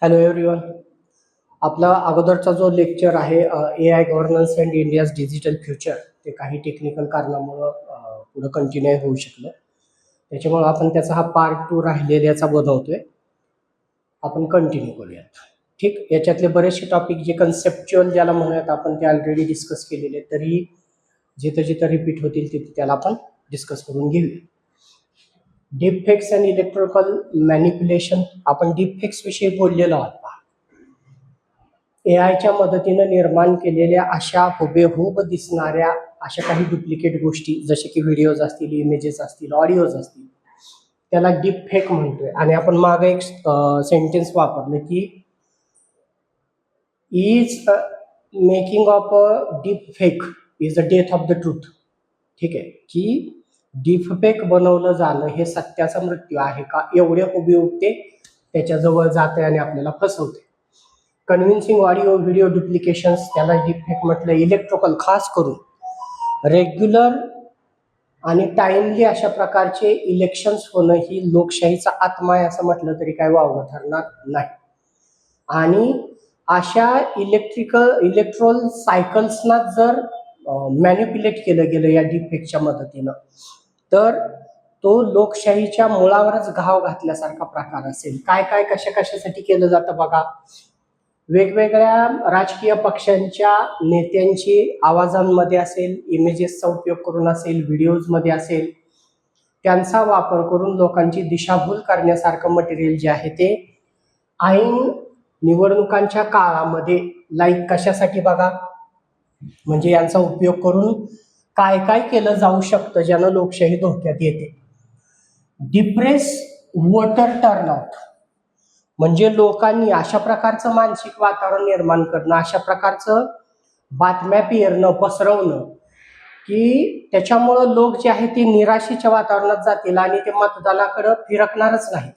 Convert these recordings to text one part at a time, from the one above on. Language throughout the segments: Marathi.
Hello everyone. आपला अगोदरचा जो लेक्चर आहे AI governance and India's digital future, ते काही टेक्निकल कारणामुळं पुढे कंटिन्यू होऊ शकलं. त्याच्यामुळे आपण त्याचा हा पार्ट 2 राहिलेल्याचा बनवतोय. आपण कंटिन्यू करूयात. ठीक, याच्यातले बरेचसे टॉपिक जे कन्सेप्च्युअल ज्याला म्हणूयात आपण ते ऑलरेडी डिस्कस केलेले, तरी जिथं जिथं रिपीट होतील तिथे त्याला आपण डिस्कस करून घेऊया. डीपफेक्स अँड इलेक्ट्रिकल मॅनिप्युलेशन, आपण डीपफेक्स विषयी बोललेलो आहोत. एआयच्या मदतीनं निर्माण केलेल्या अशा हुबेहूब दिसणाऱ्या अशा काही डुप्लिकेट गोष्टी, जसे की व्हिडिओज असतील, इमेजेस असतील, ऑडिओज असतील, त्याला डीपफेक म्हणतोय. आणि आपण मागे एक सेंटेन्स वापरलं की is making of a deepfake is the death of the truth. ठीक आहे, की डीपफेक बनवलं जाणं हे सत्याचा मृत्यू आहे का, एवढे हुबेहूब ते त्याच्याजवळ जाते आणि आपल्याला फसवते. कन्व्हिन्सिंग ऑडिओ व्हिडिओ डुप्लिकेशन्स, त्याला डीपफेक म्हटलं. इलेक्ट्रिकल, खास करून रेग्युलर आणि टाइमली अशा प्रकारचे इलेक्शन्स होणं ही लोकशाहीचा आत्मा आहे असं म्हटलं तरी काय वावगं ठरणार नाही. आणि अशा इलेक्ट्रोल सायकल्सना जर मॅनिप्युलेट केलं गेलं या डीपफेकच्या मदतीनं, तर तो लोकशाहीच्या मुळावरच घाव घातल्यासारखा प्रकार असेल. काय काय कशासाठी केलं जातं बघा. वेगवेगळ्या राजकीय पक्षांच्या नेत्यांची आवाजांमध्ये असेल, इमेजेसचा उपयोग करून असेल, व्हिडिओजमध्ये असेल, त्यांचा वापर करून लोकांची दिशाभूल करण्यासारखं मटेरियल जे आहे ते ऐन निवडणुकांच्या काळामध्ये, लाईक कशासाठी बघा, म्हणजे यांचा उपयोग करून काय काय केलं जाऊ शकतं ज्यानं लोकशाही धोक्यात येते. डिप्रेस वोटर टर्नआउट, म्हणजे लोकांनी अशा प्रकारचं मानसिक वातावरण निर्माण करणं, अशा प्रकारचं बातम्या पेरणं, पसरवणं, की त्याच्यामुळं लोक जे आहे ते निराशेच्या वातावरणात जातील आणि ते मतदानाकडे फिरकणारच नाहीत,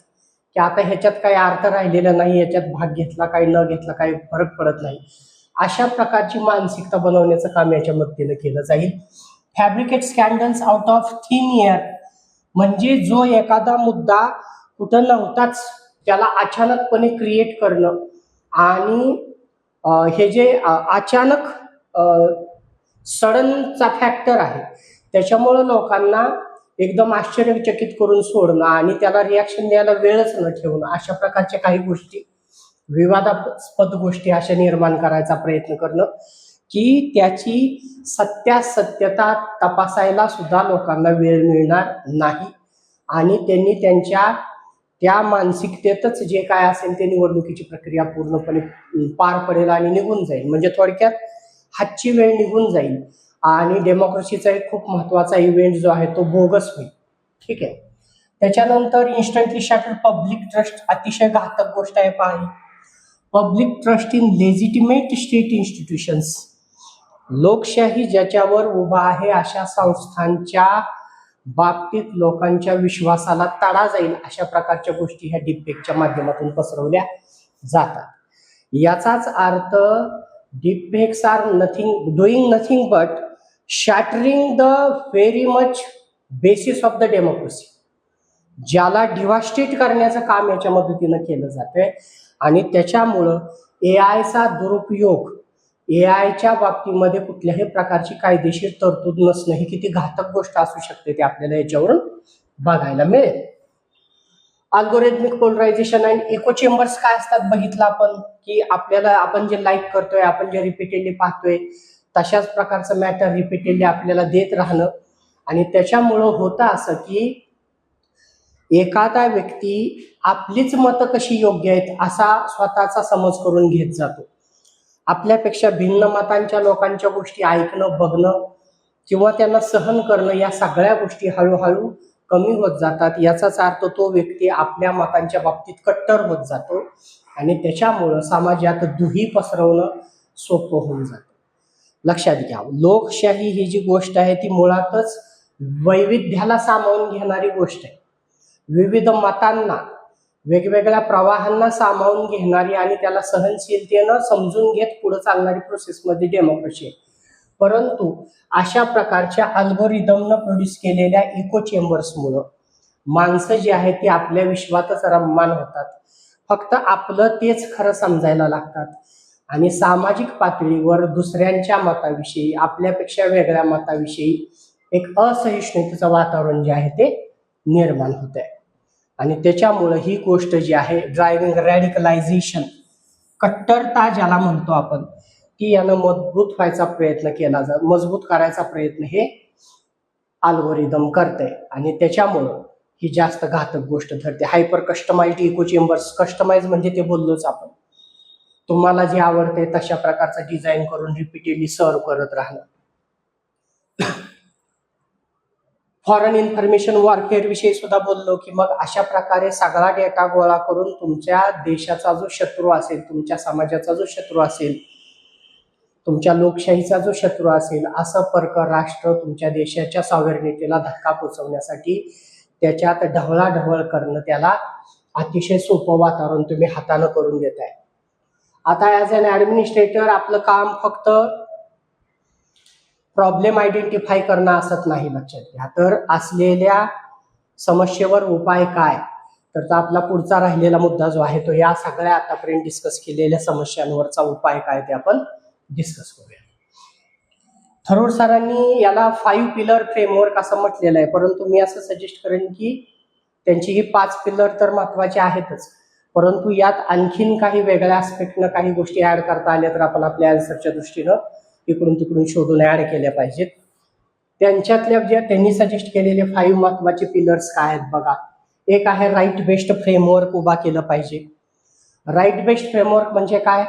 की आता ह्याच्यात काही अर्थ राहिलेला नाही, याच्यात भाग घेतला काही न घेतला काही फरक पडत नाही. अशा प्रकारची मानसिकता बनवण्याचं काम याच्या मदतीनं केलं जाईल. Fabricate scandals out of thin air, म्हणजे जो एखादा मुद्दा कुठं नव्हताच त्याला अचानकपणे क्रिएट करणं, आणि हे जे अचानक सडनचा फॅक्टर आहे त्याच्यामुळं लोकांना एकदम आश्चर्यचकित करून सोडणं आणि त्याला रिॲक्शन द्यायला वेळच न ठेवणं, अशा प्रकारच्या काही गोष्टी, विवादास्पद गोष्टी अशा निर्माण करायचा प्रयत्न करणं, की त्याची सत्यासत्यता तपासायला सुद्धा लोकांना वेळ मिळणार नाही आणि त्यांनी त्यांच्या त्या मानसिकतेतच जे काय असेल ते निवडणुकीची प्रक्रिया पूर्णपणे पार पडेल आणि निघून जाईल. म्हणजे थोडक्यात हातची वेळ निघून जाईल आणि डेमोक्रेसीचा एक खूप महत्वाचा इव्हेंट जो आहे तो बोगस होईल. ठीक आहे. त्याच्यानंतर इन्स्टंटली शॅटर्ड पब्लिक ट्रस्ट, अतिशय घातक गोष्ट आहे. पाहिजे public trust in legitimate state institutions, लोकशाही ज्याच्यावर उभा आहे अशा संस्थांच्या बाबतीत लोकांच्या विश्वासाला तडा जाईल अशा प्रकारच्या गोष्टी ह्या डीपफेकच्या माध्यमातून पसरवल्या जातात. याचाच अर्थ deepfakes are doing nothing but shattering the very much basis of the democracy, ज्याला डिव्हास्टेट करण्याचं काम याच्या मदतीनं केलं जातंय. आणि त्याच्यामुळं एआयचा दुरुपयोग, एआयच्या बाबतीमध्ये कुठल्याही प्रकारची कायदेशीर तरतूद नसणं ही किती घातक गोष्ट असू शकते ते आपल्याला याच्यावरून बघायला मिळेल. Algorithmic polarization and echo chambers काय असतात बघितलं आपण, की आपल्याला आपण जे लाईक करतोय, आपण जे रिपीटेडली पाहतोय, तशाच प्रकारचं मॅटर रिपीटेडली आपल्याला देत राहणं. आणि त्याच्यामुळं होतं असं की एखादा व्यक्ती आपलीच मतं कशी योग्य आहेत असा स्वतःचा समज करून घेत जातो. आपल्यापेक्षा भिन्न मतांच्या लोकांच्या गोष्टी ऐकणं, बघणं किंवा त्यांना सहन करणं, या सगळ्या गोष्टी हळूहळू कमी होत जातात. याचाच अर्थ तो व्यक्ती आपल्या मतांच्या बाबतीत कट्टर होत जातो आणि त्याच्यामुळं समाजात दुही पसरवणं सोपं होऊन जातं. लक्षात घ्या, लोकशाही ही जी गोष्ट आहे ती मुळातच वैविध्याला सामावून घेणारी गोष्ट आहे. विविध मतांना, वेगवेगळ्या प्रवाहांना सामावून घेणारी आणि त्याला सहनशीलतेनं समजून घेत पुढे चालणारी प्रोसेसमध्ये डेमोक्रेसी आहे. परंतु अशा प्रकारच्या अल्गोरिदमनं प्रोड्यूस केलेल्या इको चेंबर्समुळं माणसं जी आहेत ती आपल्या विश्वातच रममाण होतात. फक्त आपलं तेच खरं समजायला लागतात आणि सामाजिक पातळीवर दुसऱ्यांच्या मताविषयी, आपल्यापेक्षा वेगळ्या मताविषयी एक असहिष्णुतेचं वातावरण जे आहे ते निर्माण होत आहे. आणि त्याच्यामुळं ही गोष्ट जी आहे, ड्रायव्हिंग रॅडिकलायझेशन, कट्टरता ज्याला म्हणतो आपण, की यानं मजबूत व्हायचा प्रयत्न केला मजबूत करायचा प्रयत्न हे अल्गोरिदम करते आणि त्याच्यामुळं ही जास्त घातक गोष्ट ठरते. Hyper customized echo chambers, customize म्हणजे ते बोललोच आपण, तुम्हाला जे आवडते तशा प्रकारचं डिझाईन करून रिपीटेडली सर्व करत राहणं. फॉरेन इन्फॉर्मेशन वॉरफेअर विषयी सुद्धा बोललो, की मग अशा प्रकारे सगळा डेटा गोळा करून तुमच्या देशाचा जो शत्रू असेल, तुमच्या समाजाचा जो शत्रू असेल, तुमच्या लोकशाहीचा जो शत्रू असेल, असं परराष्ट्र तुमच्या देशाच्या सॉव्हरेनिटीला धक्का पोचवण्यासाठी त्याच्यात ढवळाढवळ करणं, त्याला अतिशय सोपं वातावरण तुम्ही हातानं करून देताय. आता ॲज अन ॲडमिनिस्ट्रेटर आपलं काम फक्त प्रॉब्लेम आयडेंटिफाय करणं असत नाही, लक्षात घ्या. तर असलेल्या समस्येवर उपाय काय, तर आपला पुढचा राहिलेला मुद्दा जो आहे तो या सगळ्या आतापर्यंत डिस्कस केलेल्या समस्यांवरचा उपाय काय ते आपण डिस्कस करूया. थरोड सरांनी याला 5 पिलर फ्रेमवर्क असं म्हटलेलं आहे, परंतु मी असं सजेस्ट करेन की त्यांची ही 5 पिलर तर महत्वाचे आहेतच, परंतु यात आणखीन काही वेगळ्या आस्पेक्टनं काही गोष्टी ऍड करता आल्या तर आपण आपल्या आन्सरच्या दृष्टीनं इकडून तिकडून शोधून ऍड केल्या पाहिजेत. त्यांच्यातल्या ज्या त्यांनी सजेस्ट केलेले 5 महत्वाचे पिलर्स काय आहेत बघा. एक आहे राईट बेस्ड फ्रेमवर्क उभा केलं पाहिजे. राईट बेस्ड फ्रेमवर्क म्हणजे काय,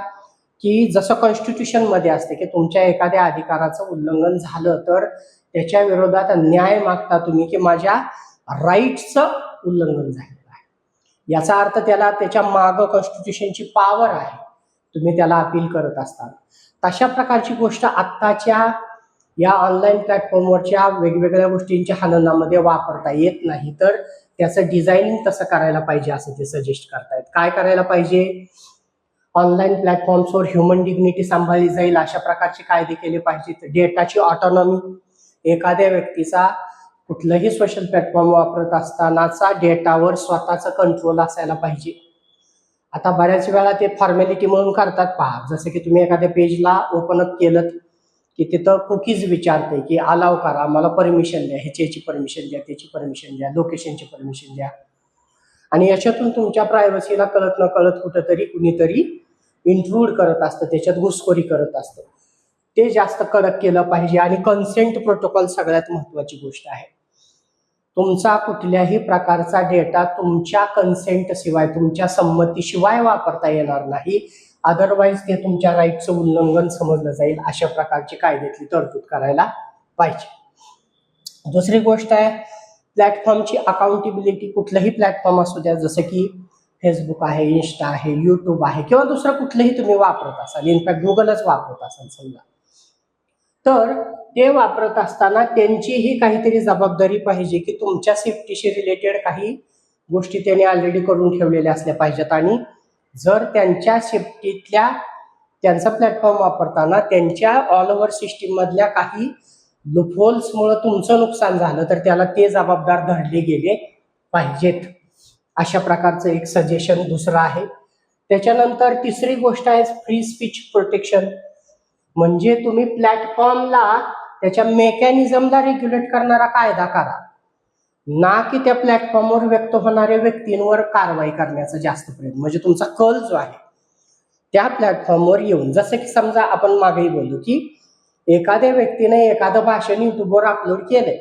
की जसं कॉन्स्टिट्यूशन मध्ये असते की तुमच्या एखाद्या अधिकाराचं उल्लंघन झालं तर त्याच्या विरोधात न्याय मागता तुम्ही, की माझ्या राईट्सचं उल्लंघन झालेलं आहे, याचा अर्थ त्याला त्याच्या मागं कॉन्स्टिट्यूशनची पॉवर आहे, तुम्ही त्याला अपील करत असता. तशा प्रकारची गोष्ट आत्ताच्या या ऑनलाईन प्लॅटफॉर्मवरच्या वेगवेगळ्या गोष्टींच्या हननामध्ये वापरता येत नाही, तर त्याचं डिझायनिंग तसं करायला पाहिजे असं ते सजेस्ट करतायत. काय करायला पाहिजे, ऑनलाईन प्लॅटफॉर्म्सवर ह्युमन डिग्निटी सांभाळली जाईल अशा प्रकारचे कायदे केले पाहिजेत. डेटाची ऑटोनॉमी, एखाद्या व्यक्तीचा कुठलंही सोशल प्लॅटफॉर्म वापरत असतानाचा डेटावर स्वतःचा कंट्रोल असायला पाहिजे. आता बऱ्याच वेळा ते फॉर्मॅलिटी म्हणून करतात पहा, जसं की तुम्ही एखाद्या पेजला ओपन अप केलं की तिथं कुकीज विचारते की अलाव करा, मला परमिशन द्या, ह्याची परमिशन द्या, त्याची परमिशन द्या, लोकेशनची परमिशन द्या, आणि याच्यातून तुमच्या प्रायव्हसीला कळत न कळत कुठंतरी कुणीतरी इंट्रूड करत असतं, त्याच्यात घुसखोरी करत असतं. ते जास्त कडक केलं पाहिजे. आणि कन्सेंट प्रोटोकॉल सगळ्यात महत्वाची गोष्ट आहे. तुमचा कुठल्याही प्रकारचा डेटा तुमच्या कन्सेंट शिवाय, तुमच्या संमतीशिवाय वापरता येणार नाही, अदरवाईज ते तुमच्या राईटचं उल्लंघन समजलं जाईल. अशा प्रकारची कायद्यातली तरतूद करायला पाहिजे. दुसरी गोष्ट आहे प्लॅटफॉर्मची अकाउंटेबिलिटी. कुठलंही प्लॅटफॉर्म असू द्या, जसं की फेसबुक आहे, इन्स्टा आहे, यूट्यूब आहे, किंवा दुसरं कुठलंही तुम्ही वापरत असाल, इनफॅक्ट गुगलच वापरत असाल समजा, तर ते वापरत असताना त्यांचीही काहीतरी जबाबदारी पाहिजे की तुमच्या सेफ्टीशी रिलेटेड काही गोष्टी त्यांनी ऑलरेडी करून ठेवलेल्या असल्या पाहिजेत. आणि जर त्यांच्या सेफ्टीतल्या त्यांचा प्लॅटफॉर्म वापरताना त्यांच्या ऑल ओव्हर सिस्टीम मधल्या काही लूपहोल्समुळे तुमचं नुकसान झालं तर त्याला ते जबाबदार धरले गेले पाहिजेत. अशा प्रकारचं एक सजेशन दुसरं आहे. त्याच्यानंतर तिसरी गोष्ट आहे फ्री स्पीच प्रोटेक्शन. म्हणजे तुम्ही प्लॅटफॉर्मला त्याच्या मेकॅनिझमला रेग्युलेट करणारा कायदा करा, ना की त्या प्लॅटफॉर्मवर व्यक्त होणाऱ्या व्यक्तींवर कारवाई करण्याचा जास्त प्रयत्न. म्हणजे तुमचा कल जो आहे त्या प्लॅटफॉर्मवर येऊन, जसं की समजा आपण मागेही बोललो की एखाद्या व्यक्तीने एखादं भाषण युट्यूबवर अपलोड केलंय,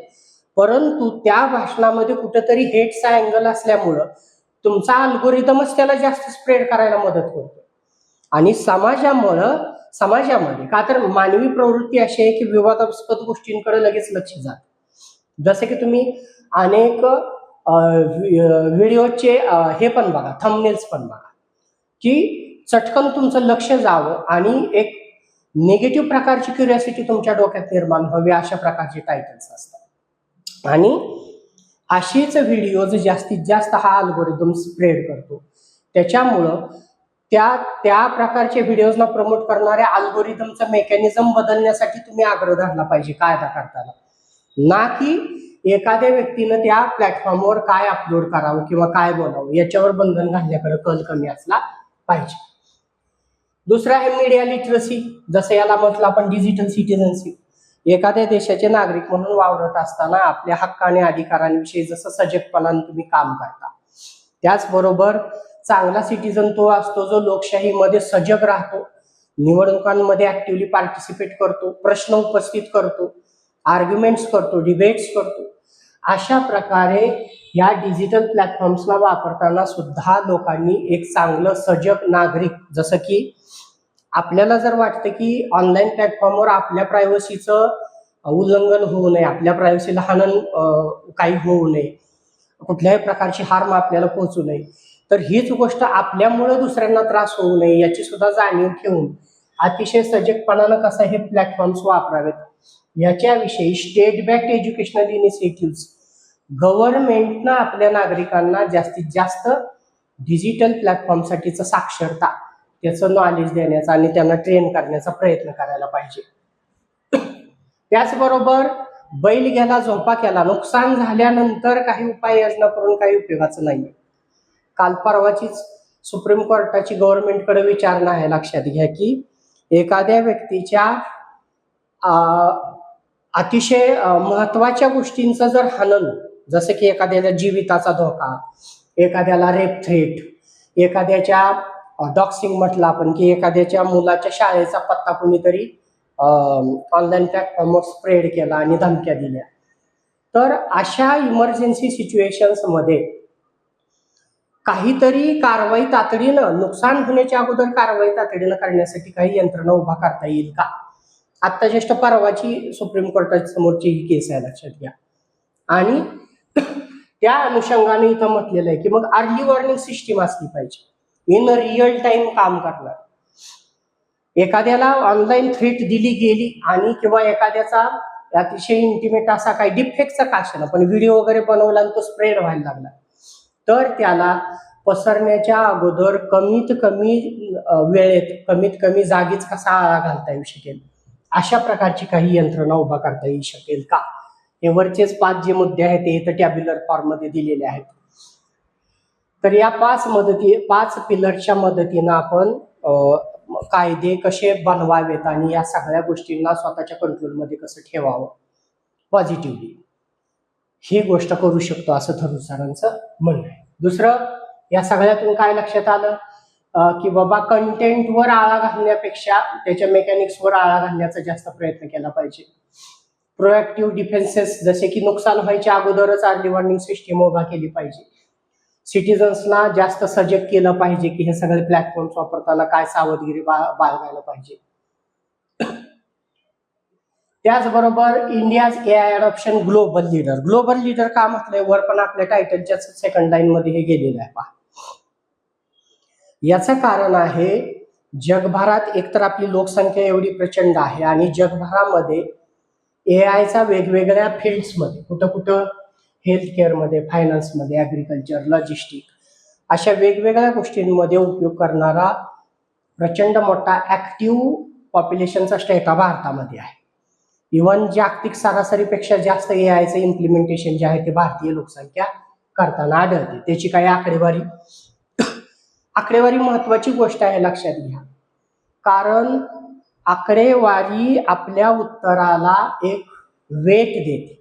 परंतु त्या भाषणामध्ये कुठेतरी हेटचा अँगल असल्यामुळं तुमचा अल्गोरिदमच त्याला जास्त स्प्रेड करायला मदत करतो. आणि समाजामध्ये का तर मानवी प्रवृत्ती अशी आहे की विवादास्पद गोष्टींकडे लगेच लक्ष जात. जसे की तुम्ही अनेक व्हिडिओचे हे पण बघा, थंबनेल्स पण बघा, की चटकन तुमचं लक्ष जावं आणि एक निगेटिव्ह प्रकारची क्युरिओसिटी तुमच्या डोक्यात निर्माण व्हावी, अशा प्रकारचे टायटल्स असतात. आणि अशीच व्हिडिओज जास्तीत जास्त हा अल्गोरिदम स्प्रेड करतो. त्याच्यामुळं त्या प्रकारचे व्हिडिओजना प्रमोट करणाऱ्या अल्गोरिदमचं मेकॅनिझम बदलण्यासाठी तुम्ही आग्रह धरला पाहिजे कायदा करताना, ना की एखाद्या व्यक्तीनं त्या प्लॅटफॉर्मवर काय अपलोड करावं किंवा काय बोलावं याच्यावर बंधन घालण्याकडे कल कमी असला पाहिजे. दुसरं आहे मीडिया लिटरसी, जसं याला म्हटलं आपण डिजिटल सिटिझनशिप. एखाद्या देशाचे नागरिक म्हणून वावरत असताना आपल्या हक्क आणि अधिकारांविषयी जसं सजगपणाने तुम्ही काम करता, त्याचबरोबर चांगला सिटिझन तो असतो जो लोकशाहीमध्ये सजग राहतो, निवडणुकांमध्ये ऍक्टिव्हली पार्टिसिपेट करतो, प्रश्न उपस्थित करतो, आर्ग्युमेंट्स करतो, डिबेट्स करतो. अशा प्रकारे या डिजिटल प्लॅटफॉर्म्सला वापरताना सुद्धा लोकांनी एक चांगलं सजग नागरिक, जसं की आपल्याला जर वाटतं की ऑनलाईन प्लॅटफॉर्मवर आपल्या प्रायव्हसीचं उल्लंघन होऊ नये, आपल्या प्रायव्हसीला हनन काही होऊ नये, कुठल्याही प्रकारची हार्म आपल्याला पोहोचू नये, तर हीच गोष्ट आपल्यामुळे दुसऱ्यांना त्रास होऊ नये याची सुद्धा जाणीव ठेवून अतिशय सजगपणानं कसं हे प्लॅटफॉर्म्स वापरावेत याच्याविषयी स्टेट बॅक्ड एज्युकेशनल इनिशिएटिव्ह गव्हर्नमेंटनं आपल्या नागरिकांना जास्तीत जास्त डिजिटल प्लॅटफॉर्मसाठीचं साक्षरता, त्याचं नॉलेज देण्याचा आणि त्यांना ट्रेन करण्याचा प्रयत्न करायला पाहिजे. त्याचबरोबर बैल गेला झोपा केला, नुकसान झाल्यानंतर काही उपाययोजना करून काही उपयोगाचं नाहीये. काल परवाचीच सुप्रीम कोर्टाची गव्हर्नमेंटकडे विचारणा आहे, लक्षात घ्या की एखाद्या व्यक्तीच्या अतिशय महत्वाच्या गोष्टींचं जर हनन, जसं की एखाद्याला जीविताचा धोका, एखाद्याला रेप थ्रेट, एखाद्याच्या डॉक्सिंग म्हटलं आपण की एखाद्याच्या मुलाच्या शाळेचा पत्ता कोणीतरी ऑनलाईन प्लॅटफॉर्मवर स्प्रेड केला आणि धमक्या दिल्या, तर अशा इमर्जन्सी सिच्युएशन्समध्ये काहीतरी कारवाई तातडीनं, नुकसान होण्याच्या अगोदर कारवाई तातडीनं करण्यासाठी काही यंत्रणा उभा करता येईल का? आत्ता ज्येष्ठ परवाची सुप्रीम कोर्टाच्या समोरची ही केस आहे, लक्षात घ्या. आणि त्या अनुषंगाने इथं म्हटलेलं आहे की मग अर्ली वॉर्निंग सिस्टीम असली पाहिजे, इन रिअल टाइम काम करणार. एखाद्याला ऑनलाईन थ्रेट दिली गेली आणि किंवा एखाद्याचा अतिशय इंटिमेट असा काही डिफेक्टचा काशाला पण व्हिडिओ वगैरे बनवला आणि तो स्प्रेड व्हायला लागला, तर त्याला पसरण्याच्या अगोदर कमीत कमी वेळेत कमीत कमी जागीच कसा आळा घालता येऊ शकेल, अशा प्रकारची काही यंत्रणा उभा करता येऊ शकेल का? हे वरचेच 5 जे मुद्दे आहेत ते इथं टॅब्युलर फॉर्म मध्ये दिलेले आहेत. तर या 5 पिलरच्या मदतीनं आपण कायदे कसे बनवावेत आणि या सगळ्या गोष्टींना स्वतःच्या कंट्रोलमध्ये कसं ठेवावं पॉझिटिव्हली, ही गोष्ट करू शकतो असं थरूर सरांचं म्हणणं आहे. दुसरं, या सगळ्यातून काय लक्षात आलं की बाबा कंटेंटवर आळा घालण्यापेक्षा त्याच्या मेकॅनिक्सवर आळा घालण्याचा जास्त प्रयत्न केला पाहिजे. प्रोएक्टिव्ह डिफेन्सेस, जसे की नुकसान व्हायच्या अगोदरच अर्ली वॉर्निंग सिस्टीम उभा केली पाहिजे. सिटिझन्सना जास्त सजग केलं पाहिजे की हे सगळे प्लॅटफॉर्म्स वापरताना काय सावधगिरी बाळगायला पाहिजे. त्याचबरोबर India's AI adoption global leader. Global leader का म्हटलंय वर, पण आपल्या टायटलच्या सेकंड लाईन मध्ये हे गेलेलं आहे पहा. याचं कारण आहे जगभरात एकतर आपली लोकसंख्या एवढी प्रचंड आहे आणि जगभरामध्ये एआयचा वेगवेगळ्या फील्ड्समध्ये, कुठं कुठं हेल्थ केअरमध्ये, फायनान्समध्ये, ॲग्रिकल्चर, लॉजिस्टिक, अशा वेगवेगळ्या गोष्टींमध्ये उपयोग करणारा प्रचंड मोठा ऍक्टिव्ह पॉप्युलेशनचा स्टेटा भारतामध्ये आहे. इव्हन जागतिक सरासरीपेक्षा जास्त एआयचं इम्प्लिमेंटेशन जे आहे ते भारतीय लोकसंख्या करताना आढळते. त्याची काही आकडेवारी महत्वाची गोष्ट आहे, लक्षात घ्या. कारण आकडेवारी आपल्या उत्तराला एक वेट देते.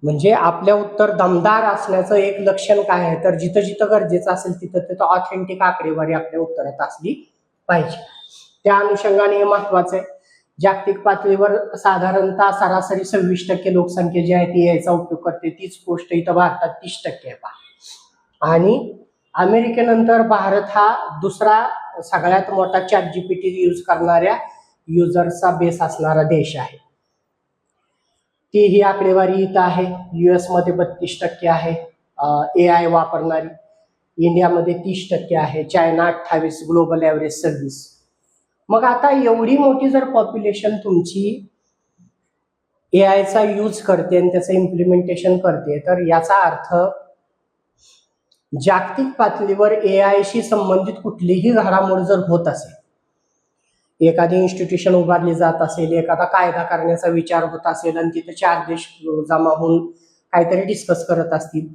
म्हणजे आपल्या उत्तर दमदार असण्याचं एक लक्षण काय आहे, तर जिथं जिथं गरजेचं असेल तिथं तिथं ऑथेंटिक आकडेवारी आपल्या उत्तरात असली पाहिजे. त्या अनुषंगाने हे महत्वाचं आहे. जागतिक पातळीवर साधारणतः सरासरी 26% लोकसंख्या जी आहे ती याचा उपयोग करते. तीच गोष्ट इथं भारतात 30% आहे पहा. आणि अमेरिकेनंतर भारत हा दुसरा सगळ्यात मोठा ChatGPT यूज करणाऱ्या युजर्सचा बेस असणारा देश आहे. ती ही आकडेवारी इथं आहे. US मध्ये 32% आहे एआय वापरणारी, इंडियामध्ये 30% आहे, चायना 28, ग्लोबल ॲव्हरेज 26. मग आता एवढी मोठी जर पॉप्युलेशन तुमची एआयचा यूज करते आणि त्याचं इम्प्लिमेंटेशन करते, तर याचा अर्थ जागतिक पातळीवर एआयशी संबंधित कुठलीही घडामोड जर होत असेल, एखादी इन्स्टिट्यूशन उभारली जात असेल, एखादा कायदा करण्याचा विचार होत असेल आणि तिथे 4 देश जमा होऊन काहीतरी डिस्कस करत असतील,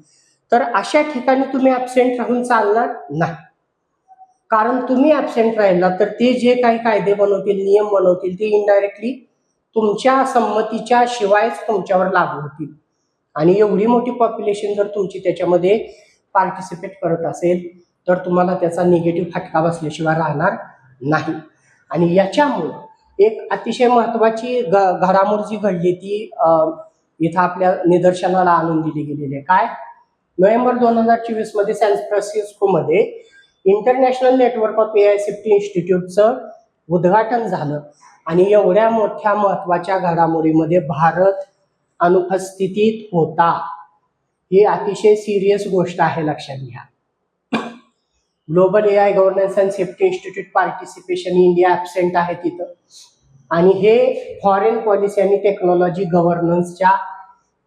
तर अशा ठिकाणी तुम्ही ऍबसेंट राहून चालणार नाही. कारण तुम्ही ऍबसेंट राहिला तर ते जे काही कायदे बनवतील, नियम बनवतील, ते इनडायरेक्टली तुमच्या संमतीच्या शिवायच तुमच्यावर लागू होतील. आणि एवढी मोठी पॉप्युलेशन जर तुमची त्याच्यामध्ये पार्टिसिपेट करत असेल तर तुम्हाला त्याचा निगेटिव्ह फटका बसल्याशिवाय राहणार नाही. आणि याच्यामुळं एक अतिशय महत्वाची घडामोड जी घडली ती इथं आपल्या निदर्शनाला आणून दिली गेलेली आहे. काय? नोव्हेंबर 2024 मध्ये सॅन फ्रान्सिस्को मध्ये international network of AI safety इन्स्टिट्यूटचं उद्घाटन झालं आणि एवढ्या मोठ्या महत्वाच्या घडामोडीमध्ये भारत अनुपस्थितीत होता. ही अतिशय सिरियस गोष्ट आहे, लक्षात घ्या. Global AI governance and safety institute participation India absent आहे तिथं. आणि हे फॉरेन पॉलिसी आणि टेक्नॉलॉजी गव्हर्नन्सच्या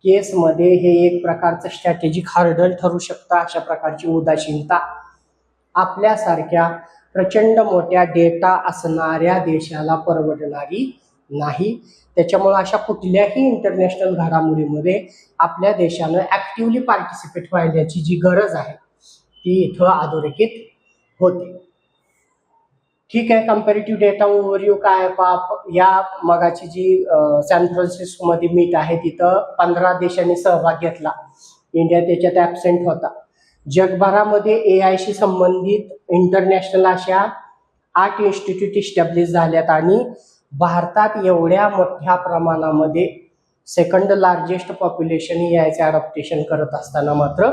केसमध्ये हे एक प्रकारचं स्ट्रॅटेजिक हर्डल ठरू शकतं. अशा प्रकारची उदासीनता आपल्यासारख्या प्रचंड मोठ्या डेटा असणाऱ्या देशाला परवडणारी नाही. त्याच्यामुळे अशा कुठल्याही इंटरनॅशनल घडामोडीमध्ये आपल्या देशानं ऍक्टिव्हली पार्टिसिपेट व्हायची जी गरज आहे ती इथं अधोरेखित होते. ठीक आहे. कंपॅरेटिव्ह डेटा ओव्हरव्ह्यू काय? या मगाची जी सॅन फ्रान्सिस्को मध्ये मीट आहे तिथं 15 देशांनी सहभाग घेतला. इंडिया त्याच्यात ऍबसेंट होता. जगभरामध्ये AI शी संबंधित इंटरनॅशनल अशा 8 इन्स्टिट्यूट इस्टॅब्लिश झाल्यात आणि भारतात एवढ्या मोठ्या प्रमाणामध्ये सेकंड लार्जेस्ट पॉप्युलेशन यायचे अडॉप्टेशन करत असताना मात्र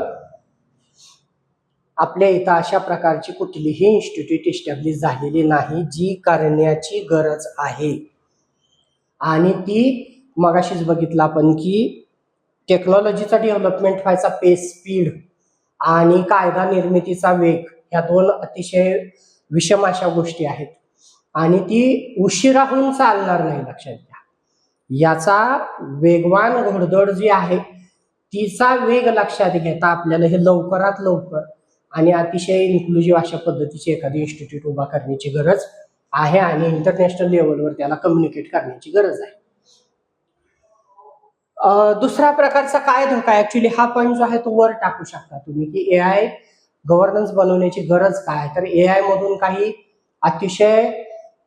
आपल्या इथं अशा प्रकारची कुठलीही इन्स्टिट्यूट इस्टॅब्लिश झालेली नाही, जी करण्याची गरज आहे. आणि ती मगाशीच बघितलं आपण की टेक्नॉलॉजीचा डेव्हलपमेंट व्हायचा पेस, स्पीड आणि कायदा निर्मितीचा वेग ह्या 2 अतिशय विषम अशा गोष्टी आहेत आणि ती उशिरा होऊन चालणार नाही, लक्षात घ्या. याचा वेगवान घोडदौड जी आहे तिचा वेग लक्षात घेता आपल्याला हे लवकरात लवकर आणि अतिशय इन्क्लुझिव्ह अशा पद्धतीचे एखादी इन्स्टिट्यूट उभा करण्याची गरज आहे आणि इंटरनॅशनल लेवलवर त्याला कम्युनिकेट करण्याची गरज आहे. दुसरा प्रकारचा काय धोका? ऍक्च्युली हा पॉईंट जो आहे तो वर टाकू शकता तुम्ही की AI गव्हर्नन्स बनवण्याची गरज काय. तर AI मधून काही अतिशय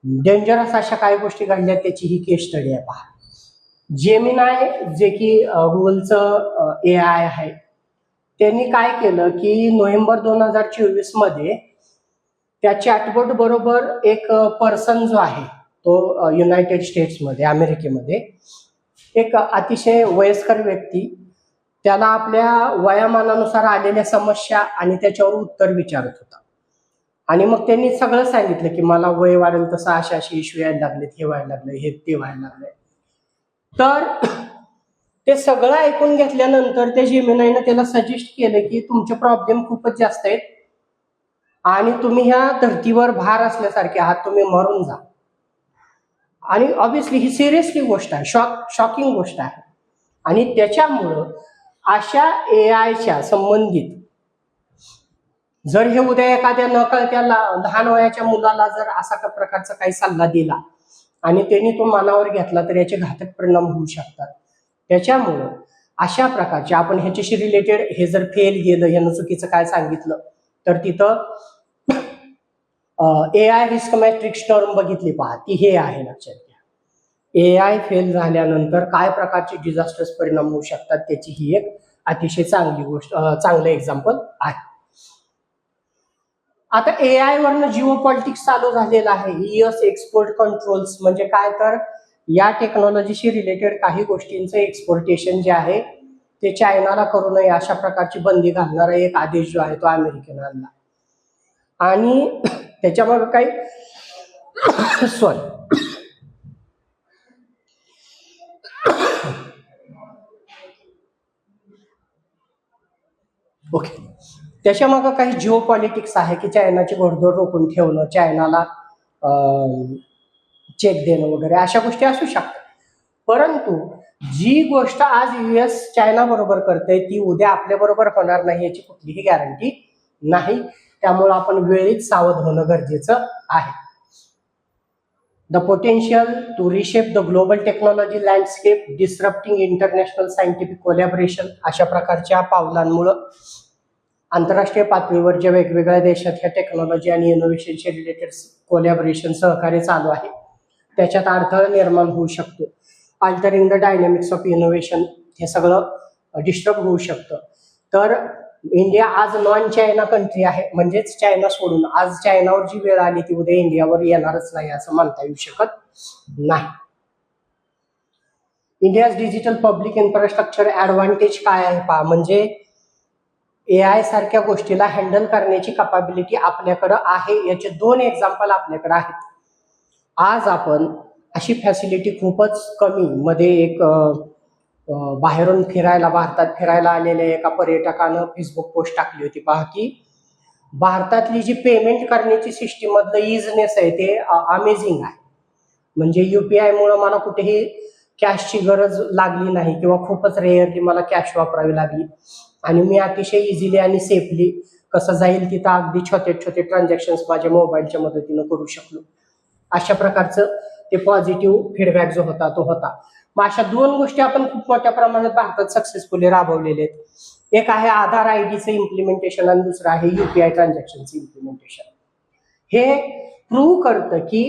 डेंजरस अशा काही गोष्टी घडल्या त्याची ही केस स्टडी आहे. पहा, जेमिनाय जे की गुगलचं AI आहे त्यांनी काय केलं की नोव्हेंबर 2024 मध्ये त्या चॅटबॉट बरोबर एक पर्सन जो आहे तो युनायटेड स्टेट्समध्ये, अमेरिकेमध्ये एक अतिशय वयस्कर व्यक्ती त्याला आपल्या वयामानानुसार आलेल्या समस्या आणि त्याच्यावर उत्तर विचारत होता. आणि मग त्यांनी सगळं सांगितलं की मला वय वाढेल तसं अशा अशी इश्यू यायला लागलेत, हे व्हायला लागले, हे ते व्हायला लागले. तर ते सगळं ऐकून घेतल्यानंतर त्या जेमिनाईनं त्याला सजेस्ट केलं की तुमचे प्रॉब्लेम खूपच जास्त आहेत आणि तुम्ही ह्या धर्तीवर भार असल्यासारखे आहात, तुम्ही मरून जा. आणि ऑब्विसली ही सिरियसली गोष्ट आहे, शॉकिंग गोष्ट आहे. आणि त्याच्यामुळं अशा AIच्या संबंधित जर हे उद्या एखाद्या नकळत्या लहान वयाच्या मुलाला जर असा प्रकारचा काही सल्ला दिला आणि त्यांनी तो मनावर घेतला तर याचे घातक परिणाम होऊ शकतात. त्याच्यामुळं अशा प्रकारचे आपण ह्याच्याशी रिलेटेड हे जर फेल गेलं, ह्यानं चुकीचं काय सांगितलं तर तिथं AI रिस्क मॅट्रिक्स टर्म बघितली, पहा ती हे आहे, लक्षात घ्या. AI फेल झाल्यानंतर काय प्रकारचे डिझास्टर्स परिणाम होऊ शकतात त्याची ही एक अतिशय चांगली गोष्ट, चांगलं एक्झाम्पल आहे. आता AI वरनं जिओ पॉलिटिक्स चालू झालेलं आहे. US एक्सपोर्ट कंट्रोल्स म्हणजे काय? तर या टेक्नॉलॉजीशी रिलेटेड काही गोष्टींचं एक्सपोर्टेशन जे आहे ते चायनाला करू नये अशा प्रकारची बंदी घालणारा एक आदेश जो आहे तो अमेरिकेनं आणला. आणि त्याच्यामुळे काही सॉरी ओके, त्याच्यामागं काही जिओ पॉलिटिक्स आहे की चायनाची घोडदौड रोखून ठेवणं, चायनाला चेक देणं वगैरे अशा गोष्टी असू शकतात. परंतु जी गोष्ट आज US चायना बरोबर करते ती उद्या आपल्या बरोबर होणार नाही याची कुठलीही गॅरंटी नाही. त्यामुळे आपण वेळीच सावध होणं गरजेचं आहे. The potential to reshape the global technology landscape, disrupting international scientific collaboration, अशा प्रकारच्या पावलांमुळं आंतरराष्ट्रीय पातळीवर ज्या वेगवेगळ्या देशात ह्या टेक्नॉलॉजी आणि इनोव्हेशनशी रिलेटेड कोलॅबोरेशन सहकार्य चालू आहे त्याच्यात अडथळा निर्माण होऊ शकतो. Altering the dynamics of innovation, हे सगळं डिस्टर्ब होऊ शकतं. तर इंडिया आज नॉन चायना कंट्री आहे, म्हणजेच चायना सोडून आज चायनावर जी वेळ आली ती उद्या इंडियावर येणारच नाही असं म्हणता येऊ शकत नाही. India's digital public infrastructure advantage काय आहे पहा, म्हणजे AI सारख्या गोष्टीला हँडल करण्याची कॅपॅबिलिटी आपल्याकडं आहे. याचे 2 एक्झाम्पल आपल्याकडे आहेत. आज आपण अशी फॅसिलिटी खूपच कमी मध्ये एक बाहेरून भारतात फिरायला आलेल्या एका पर्यटकानं फेसबुक पोस्ट टाकली होती पहा, की भारतातली जी पेमेंट करण्याची सिस्टीम मधलं इझनेस आहे ते अमेझिंग आहे. म्हणजे UPI मुळे मला कुठेही कॅशची गरज लागली नाही किंवा खूपच रेअरली मला कॅश वापरावी लागली आणि मी अतिशय इझिली आणि सेफली कसं जाईल तिथं अगदी छोटे छोटे ट्रान्झॅक्शन्स माझ्या मोबाईलच्या मदतीनं करू शकलो. अशा प्रकारचं ते पॉझिटिव्ह फीडबॅक जो होता तो होता. मग अशा 2 गोष्टी आपण खूप मोठ्या प्रमाणात भारतात सक्सेसफुली राबवलेले आहेत. एक आहे आधार IDचं इम्प्लिमेंटेशन आणि दुसरं आहे UPI ट्रान्झॅक्शनचं इम्प्लिमेंटेशन. हे प्रूव्ह करतं की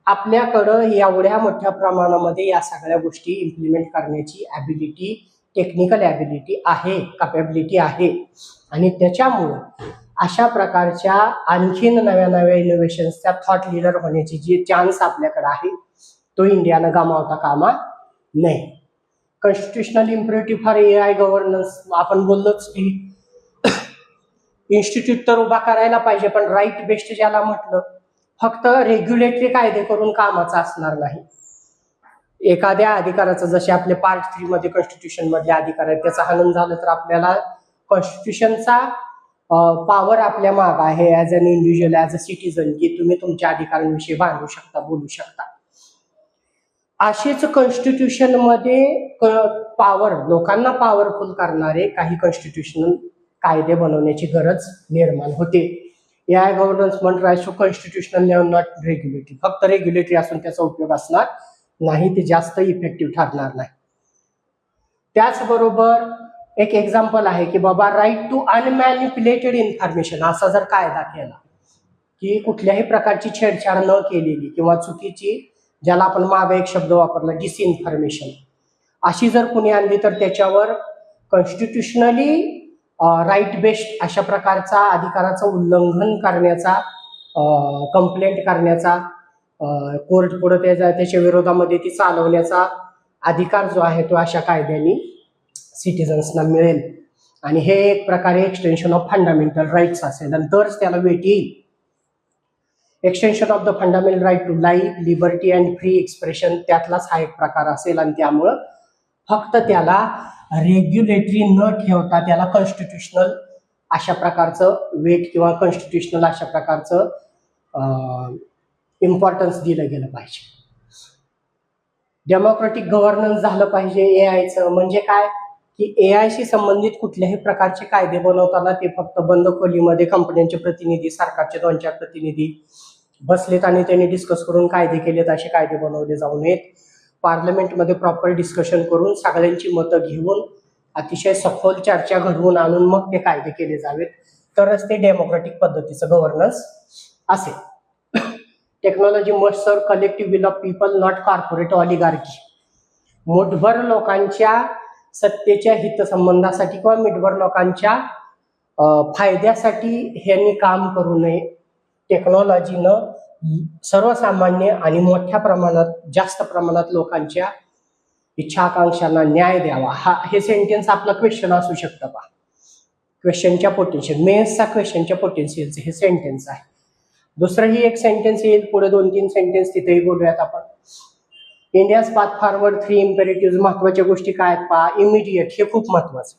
आपल्याकडं एवढ्या मोठ्या प्रमाणामध्ये या सगळ्या गोष्टी इम्प्लिमेंट करण्याची ॲबिलिटी, टेक्निकल ॲबिलिटी आहे, कॅपॅबिलिटी आहे. आणि त्याच्यामुळं अशा प्रकारच्या आणखीन नव्या नव्या इनोव्हेशन्सच्या थॉट लिडर होण्याची जी चान्स आपल्याकडे आहे तो इंडियानं गमावता कामा नये. Constitutional imperative for AI governance, आपण बोललोच की इन्स्टिट्यूट तर उभा करायला पाहिजे, पण राईट बेस्ड ज्याला म्हटलं, फक्त रेग्युलेटरी कायदे करून कामाचं असणार नाही. एखाद्या अधिकाराचं, जसे आपले पार्ट 3 मध्ये कॉन्स्टिट्यूशन मधले अधिकार आहेत, त्याचं हनन झालं तर आपल्याला कॉन्स्टिट्यूशनचा पॉवर आपल्या माग आहे as an individual, as a citizen, की तुम्ही तुमच्या अधिकारांविषयी भांडू शकता, बोलू शकता. असेच कॉन्स्टिट्यूशन मध्ये पॉवर, लोकांना पॉवरफुल करणारे काही कॉन्स्टिट्यूशनल कायदे बनवण्याची गरज निर्माण होते. AI governance rights to constitutional level, not regulatory. फक्त रेग्युलेटरी असून त्याचा उपयोग असणार नाही, ते जास्त इफेक्टिव्ह ठरणार नाही. त्याचबरोबर एक एक्झाम्पल आहे की बाबा राईट टू अनमॅन्युप्युलेटेड इन्फॉर्मेशन, असा जर कायदा केला की कुठल्याही प्रकारची छेडछाड न केलेली किंवा चुकीची, ज्याला आपण मागे एक शब्द वापरला डिसइन्फॉर्मेशन, अशी जर कुणी आणली तर त्याच्यावर कॉन्स्टिट्युशनली राईट बेस्ड अशा प्रकारचा अधिकाराचं उल्लंघन करण्याचा, कंप्लेंट करण्याचा, कोर्ट पुढे त्याच्या विरोधामध्ये ती चालवण्याचा अधिकार जो आहे तो अशा कायद्यांनी सिटीजन्सना मिळेल. आणि हे एक प्रकारे एक्सटेन्शन ऑफ फंडामेंटल राईट्स असेल आणि तरच त्याला वेट येईल. Extension of the fundamental right to life, liberty and free expression, त्यातलाच हा एक प्रकार असेल. आणि त्यामुळं फक्त त्याला रेग्युलेटरी न ठेवता त्याला कॉन्स्टिट्युशनल अशा प्रकारचं वेट किंवा कॉन्स्टिट्युशनल अशा प्रकारचं इम्पॉर्टन्स दिलं गेलं पाहिजे. डेमोक्रेटिक गव्हर्नन्स झालं पाहिजे AIचं. म्हणजे काय की AI संबंधित कुठल्याही प्रकारचे कायदे बनवताना ते फक्त बंद खोलीमध्ये कंपन्यांचे प्रतिनिधी, सरकारचे 2-4 प्रतिनिधी बसलेत आणि त्यांनी डिस्कस करून कायदे केलेत, असे कायदे बनवले जाऊ नयेत. पार्लमेंटमध्ये प्रॉपर डिस्कशन करून सगळ्यांची मतं घेऊन अतिशय सखोल चर्चा घडवून आणून मग ते कायदे केले जावेत, तरच ते डेमोक्रेटिक पद्धतीचं गव्हर्नन्स असेल. Technology must serve collective will of people, not corporate oligarchy. मुठभर लोकांच्या सत्तेच्या हितसंबंधासाठी किंवा मुठभर लोकांच्या फायद्यासाठी ह्यांनी काम करू नये. टेक्नॉलॉजीनं सर्वसामान्य आणि मोठ्या प्रमाणात, जास्त प्रमाणात लोकांच्या इच्छा आकांक्षांना न्याय द्यावा. हे सेंटेन्स आपलं क्वेश्चन असू शकतं पहा. क्वेश्चनच्या पोटेन्शियल, मेन्सचा क्वेश्चनच्या पोटेन्शियलचं हे सेंटेन्स आहे. दुसरंही एक सेंटेन्स येईल पुढे, 2-3 सेंटेन्स तिथेही बोलूयात आपण. इंडियाज पाथ फॉरवर्ड 3 इम्पेरेटिव्ह, महत्वाच्या गोष्टी काय आहेत पहा. इमिडिएट, हे खूप महत्वाचं,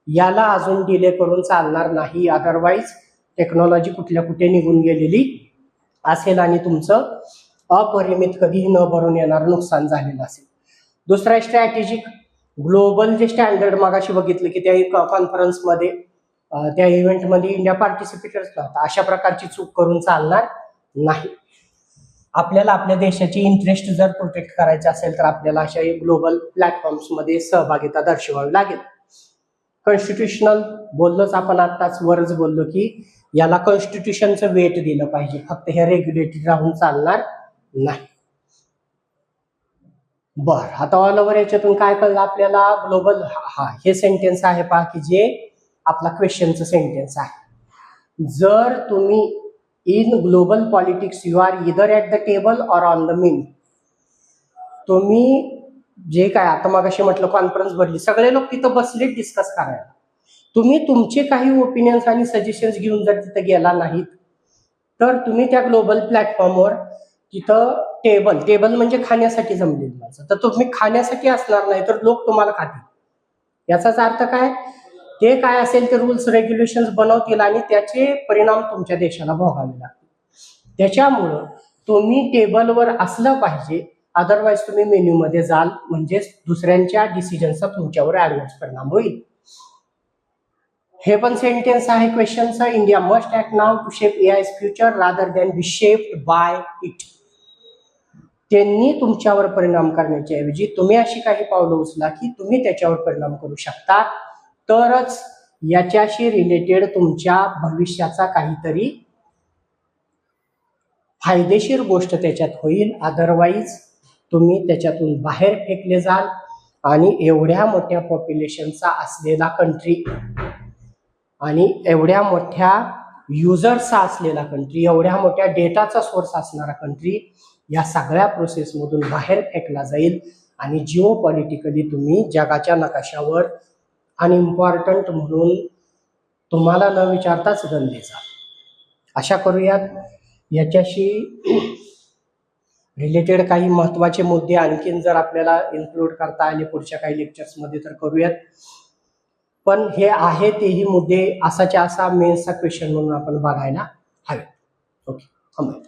याला अजून डिले करून चालणार नाही. अदरवाईज टेक्नॉलॉजी कुठे निघून गेलेली असेल आणि तुमचं अपरिमित कधीही न भरून येणार नुकसान झालेलं असेल. दुसरा स्ट्रॅटेजिक, ग्लोबल जे स्टँडर्ड मागाशी बघितलं की त्या कॉन्फरन्समध्ये, त्या इव्हेंटमध्ये इंडिया पार्टिसिपेटर्स नव्हता, अशा प्रकारची चूक करून चालणार नाही. आपल्याला आपल्या देशाची इंटरेस्ट जर प्रोटेक्ट करायचे असेल तर आपल्याला अशा ग्लोबल प्लॅटफॉर्म्समध्ये सहभागिता दर्शवावी लागेल. कॉन्स्टिट्यूशनल बोललोच आपण आत्ताच वरच बोललो की याला कॉन्स्टिट्यूशनचं वेट दिलं पाहिजे, फक्त हे रेग्युलेटरी राहून चालणार नाही. बर, आता ऑल ओव्हर याच्यातून काय कळलं आपल्याला? ग्लोबल, हे सेंटेन्स आहे पहा की जे आपला क्वेश्चनचं सेंटेन्स आहे. जर तुम्ही in global politics you are either at the table or on the menu. तुम्ही जे काय आता मगाशी म्हटलं कॉन्फरन्स भरली, सगळे लोक तिथं बसले डिस्कस करायला. तुम्ही तुमचे काही ओपिनियन्स आणि सजेशन्स घेऊन जर तिथं गेला नाहीत तर तुम्ही त्या ग्लोबल प्लॅटफॉर्मवर तिथं टेबल म्हणजे खाण्यासाठी जमलेली माणसं, तर तुम्ही खाण्यासाठी असणार नाही तर लोक तुम्हाला खातील. याचाच अर्थ काय? ते काय असेल ते रूल्स रेग्युलेशन्स बनवतील आणि त्याचे परिणाम तुमच्या देशाला भोगावे लागतील. त्याच्यामुळं तुम्ही टेबलवर असलं पाहिजे, अदरवाईज तुम्ही मेन्यूमध्ये जाल म्हणजे दुसऱ्यांच्या डिसिजनचा तुमच्यावर ऍडव्हर्स परिणाम होईल. हे पण सेंटेन्स आहे क्वेश्चनचा. India must act now to shape AI's future rather than be shaped by it. त्यांनी तुमच्यावर परिणाम करण्याच्या ऐवजी तुम्ही अशी काही पावलं उचला की तुम्ही त्याच्यावर परिणाम करू शकता, तरच याच्याशी रिलेटेड तुमच्या भविष्याचा काहीतरी फायदेशीर गोष्ट त्याच्यात होईल. अदरवाईज तुम्ही त्याच्यातून बाहेर फेकले जाल आणि एवढ्या मोठ्या पॉप्युलेशनचा असलेला कंट्री आणि एवढ्या मोठ्या युजर्सचा असलेला कंट्री, एवढ्या मोठ्या डेटाचा सोर्स असणारा कंट्री या सगळ्या प्रोसेसमधून बाहेर फेकला जाईल आणि जिओ पॉलिटिकली तुम्ही जगाच्या नकाशावर अनइम्पॉर्टंट म्हणून तुम्हाला न विचारताच गणले जाल. अशा करूयात याच्याशी रिलेटेड काही महत्वाचे मुद्दे आणखीन जर आपल्याला इन्क्लूड करता आले पुढच्या काही लेक्चर्समध्ये तर करूयात. पण हे आहे तेही मुद्दे असाच्या असा मेन्सचा क्वेश्चन म्हणून आपण बघायला हवे. ओके, थांबूया.